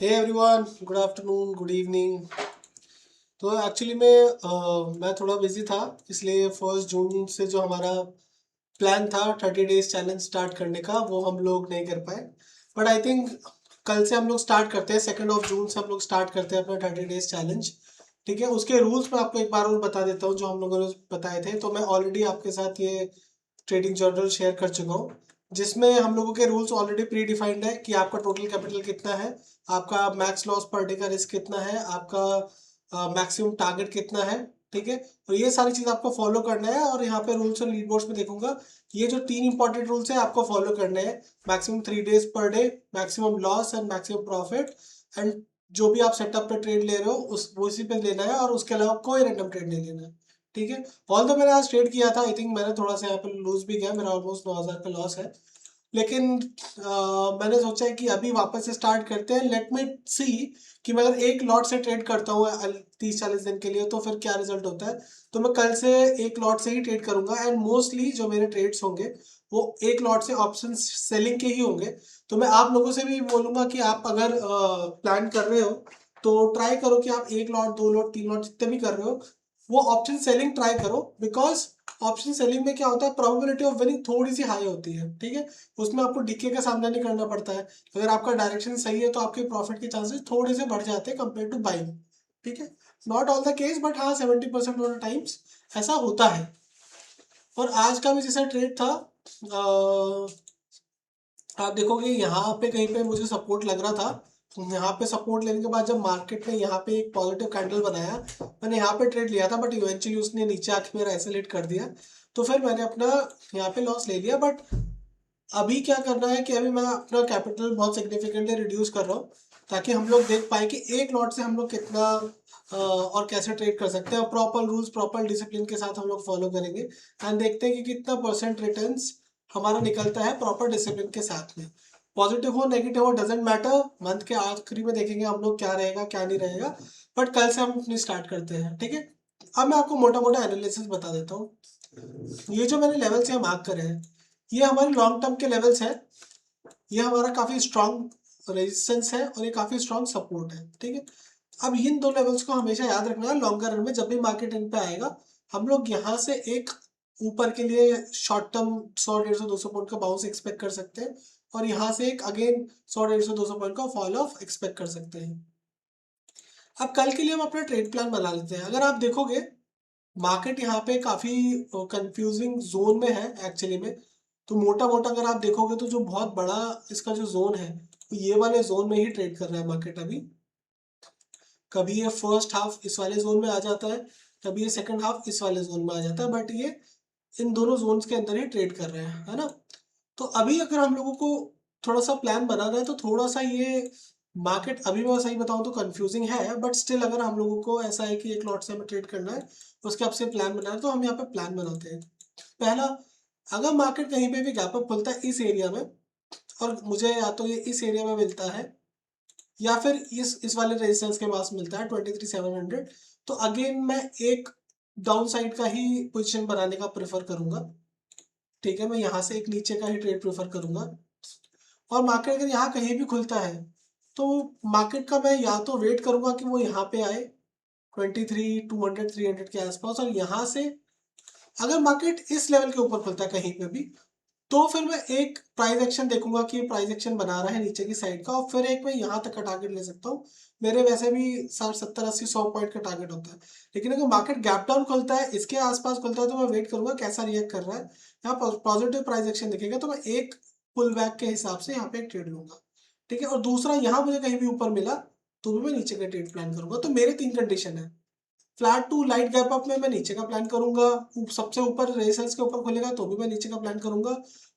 हे everyone, good afternoon, good evening. तो actually मैं थोड़ा बिजी था, इसलिए 1 जून से जो हमारा प्लान था 30 डेज चैलेंज स्टार्ट करने का, वो हम लोग नहीं कर पाए। बट आई थिंक कल से हम लोग स्टार्ट करते हैं, 2 जून से हम लोग स्टार्ट करते हैं अपना 30 डेज चैलेंज। ठीक है, उसके रूल्स मैं आपको एक बार और बता देता हूँ जो हम लोगों ने बताए थे। तो मैं ऑलरेडी आपके साथ ये ट्रेडिंग जर्नल शेयर कर चुका हूँ, जिसमें हम लोगों के रूल्स ऑलरेडी प्री डिफाइंड है कि आपका टोटल कैपिटल कितना है, आपका मैक्स लॉस पर डे का रिस्क कितना है, आपका मैक्सिमम टारगेट कितना है। ठीक है, तो ये सारी चीज़ आपको फॉलो करना है। और यहाँ पे रूल्स और लीड बोर्ड्स में देखूंगा, ये जो 3 इंपॉर्टेंट रूल्स है आपको फॉलो करने हैं। Maximum 3 days per day, maximum loss and maximum profit, and जो भी आप सेटअप पे ट्रेड ले रहे हो उस वो इसी पे लेना है, और उसके अलावा कोई रैंडम ट्रेड नहीं लेना है। ठीक है, ऑल तो मैंने आज ट्रेड किया था, आई थिंक मैंने थोड़ा सा यहाँ पे लूज भी गया, मेरा ऑलमोस्ट 9,000 का लॉस है। लेकिन मैंने सोचा है कि अभी वापस से स्टार्ट करते हैं। लेट मी सी कि मैं अगर एक लॉट से ट्रेड करता हूँ 30-40 दिन के लिए तो फिर क्या रिजल्ट होता है। तो मैं कल से एक लॉट से ही ट्रेड करूंगा, एंड मोस्टली जो मेरे ट्रेड्स होंगे वो एक लॉट से ऑप्शन सेलिंग के ही होंगे। तो मैं आप लोगों से भी बोलूंगा कि आप अगर प्लान कर रहे हो तो ट्राई करो कि आप 1 लॉट, 2 लॉट, 3 लॉट जितने भी कर रहे हो वो ऑप्शन सेलिंग ट्राई करो। बिकॉज ऑप्शन सेलिंग में क्या होता है, प्रोबेबिलिटी ऑफ विनिंग थोड़ी सी हाई होती है। ठीक है, उसमें आपको डीके का सामना नहीं करना पड़ता है। अगर आपका डायरेक्शन सही है तो आपके प्रॉफिट के चांसेस थोड़े से बढ़ जाते हैं कंपेयर टू बाइंग। ठीक है, not all the case, but हाँ 70% ऑफ द टाइम्स ऐसा होता है। और आज का भी जैसा ट्रेड था, आप देखोगे यहाँ पे कहीं पे मुझे सपोर्ट लग रहा था। यहाँ पे सपोर्ट लेने के बाद जब मार्केट ने यहाँ पे एक पॉजिटिव कैंडल बनाया, मैंने यहाँ पे ट्रेड लिया था, बट इवेंचुअली उसने नीचे आके मेरा एसेलेट कर दिया। तो फिर मैंने अपना यहाँ पे लॉस ले लिया। बट अभी क्या करना है कि अभी मैं अपना कैपिटल बहुत सिग्निफिकेंटली रिड्यूस कर रहा हूँ, ताकि हम लोग देख पाए कि एक लॉट से हम लोग कितना और कैसे ट्रेड कर सकते हैं। प्रॉपर रूल्स, प्रॉपर डिसिप्लिन के साथ हम लोग फॉलो करेंगे, एंड देखते हैं कि कितना परसेंट रिटर्न्स हमारा निकलता है प्रॉपर डिसिप्लिन के साथ में। पॉजिटिव हो नेगेटिव हो डजेंट मैटर, मंथ के आखिरी में देखेंगे हम लोग क्या रहेगा क्या नहीं रहेगा। बट कल से हम अपनी स्टार्ट करते हैं। ठीक है, अब मैं आपको मोटा मोटा एनालिसिस बता देता हूँ। ये जो मैंने लेवल्स यहाँ मार्क करे हैं, ये हमारे लॉन्ग टर्म के लेवल्स हैं। ये हमारा काफ़ी स्ट्रॉन्ग रेजिस्टेंस है और ये काफ़ी स्ट्रॉन्ग सपोर्ट है। ठीक है, अब इन दो लेवल्स को हमेशा याद रखना है। लॉन्गर रन में जब भी मार्केट इन पे आएगा, हम लोग यहाँ से एक ऊपर के लिए शॉर्ट टर्म 100, 150, 200 पॉइंट का बाउंस एक्सपेक्ट कर सकते हैं, और यहाँ से एक अगेन 100, 150, 200 पॉइंट का फॉल ऑफ एक्सपेक्ट कर सकते हैं। अब कल के लिए हम अपना ट्रेड प्लान बना लेते हैं। अगर आप देखोगे मार्केट यहाँ पे काफ़ी कंफ्यूजिंग जोन में है एक्चुअली में। तो मोटा मोटा अगर आप देखोगे तो जो बहुत बड़ा इसका जो जोन है, तो ये वाले जोन में ही ट्रेड कर रहा है मार्केट अभी। कभी ये फर्स्ट हाफ इस वाले जोन में आ जाता है, कभी ये सेकंड हाफ इस वाले जोन में आ जाता है, बट ये इन दोनों जोन्स के अंदर ही ट्रेड कर रहे हैं, है ना। तो अभी अगर हम लोगों को थोड़ा सा प्लान बनाना है तो थोड़ा सा ये मार्केट अभी मैं सही बताऊं तो कंफ्यूजिंग है, बट स्टिल अगर हम लोगों को ऐसा है कि एक लॉट से हमें ट्रेड करना है, उसके आपसे प्लान बनाना है, तो हम यहाँ पे प्लान बनाते हैं। पहला, अगर मार्केट कहीं पे भी गैप अप खुलता है इस एरिया में, और मुझे या तो ये इस एरिया में मिलता है या फिर इस वाले रेजिस्टेंस के पास मिलता है 23,700, तो अगेन मैं एक डाउन साइड का ही पोजीशन बनाने का प्रेफर करूंगा। ठीक है, मैं यहाँ से एक नीचे का ही ट्रेड प्रेफर करूंगा। और मार्केट अगर यहाँ कहीं भी खुलता है तो मार्केट का मैं या तो वेट करूंगा कि वो यहाँ पे आए 23,200, 300 के आसपास, और यहाँ से अगर मार्केट इस लेवल के ऊपर खुलता है कहीं पे भी, तो फिर मैं एक प्राइस एक्शन देखूंगा कि प्राइस एक्शन बना रहा है नीचे की साइड का, और फिर एक मैं यहाँ तक का टारगेट ले सकता हूँ। मेरे वैसे भी 60, 70, 80, 100 पॉइंट का टारगेट होता है। लेकिन अगर मार्केट गैप डाउन खुलता है, इसके आसपास खुलता है, तो मैं वेट करूंगा कैसा रिएक्ट कर रहा है। यहाँ पॉजिटिव प्राइस एक्शन दिखेगा तो मैं एक पुल बैक के हिसाब से यहाँ पे एक ट्रेड लूंगा। ठीक है, और दूसरा, यहाँ मुझे कहीं भी ऊपर मिला तो भी मैं नीचे का ट्रेड प्लान करूंगा। तो मेरे 3 कंडीशन है। Flat to light gap up में मैं नीचे का प्लान करूंगा, सबसे ऊपर रेजिस्टेंस के ऊपर खुलेगा तो भी मैं नीचे का प्लान करूंगा,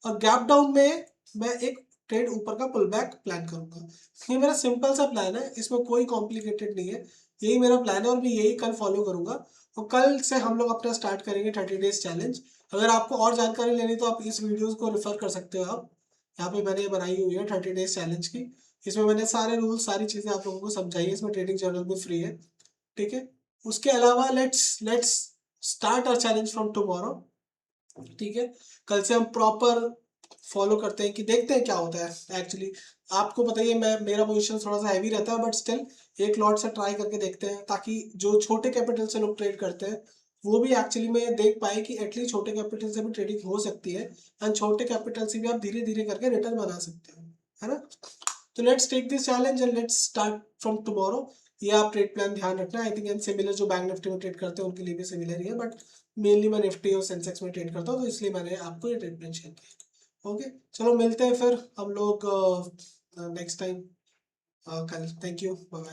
और गैप डाउन में मैं एक ट्रेड ऊपर का पुल बैक प्लान करूंगा। ये मेरा सिंपल सा प्लान है, इसमें कोई कॉम्प्लिकेटेड नहीं है। यही मेरा प्लान है और मैं यही कल फॉलो करूंगा। और कल से हम लोग अपना स्टार्ट करेंगे 30 डेज चैलेंज। अगर आपको और जानकारी लेनी तो आप इस वीडियोस को रेफर कर सकते हो। आप यहाँ पे मैंने बनाई हुई है 30 डेज चैलेंज की, इसमें मैंने सारे रूल्स, सारी चीज़ें आप लोगों को समझाई है। इसमें ट्रेडिंग जर्नल भी फ्री है। ठीक है, उसके अलावा let's let's start our challenge from tomorrow. ठीक है, कल से हम प्रॉपर फॉलो करते हैं कि देखते हैं क्या होता है एक्चुअली। आपको पता ही है मैं मेरा पोजीशन थोड़ा सा हैवी रहता है, बट स्टिल एक लॉट से ट्राई करके देखते हैं, ताकि जो छोटे कैपिटल से लोग ट्रेड करते हैं वो भी एक्चुअली में देख पाए कि एटलीस्ट छोटे कैपिटल से भी ट्रेडिंग हो सकती है, एंड छोटे कैपिटल से भी आप धीरे धीरे करके रिटर्न बना सकते हो, है ना। तो let's take this challenge and let's start from tomorrow. ये आप ट्रेड प्लान ध्यान रखना, आई थिंक एंड सिमिलर जो बैंक निफ्टी में ट्रेड करते हैं उनके लिए भी सिमिलर ही है, बट मेनली मैं निफ्टी और सेंसेक्स में ट्रेड करता हूँ, तो इसलिए मैंने आपको ये ट्रेड प्लान शेयर किया। ओके, चलो मिलते हैं फिर हम लोग नेक्स्ट टाइम कल। Thank you, bye.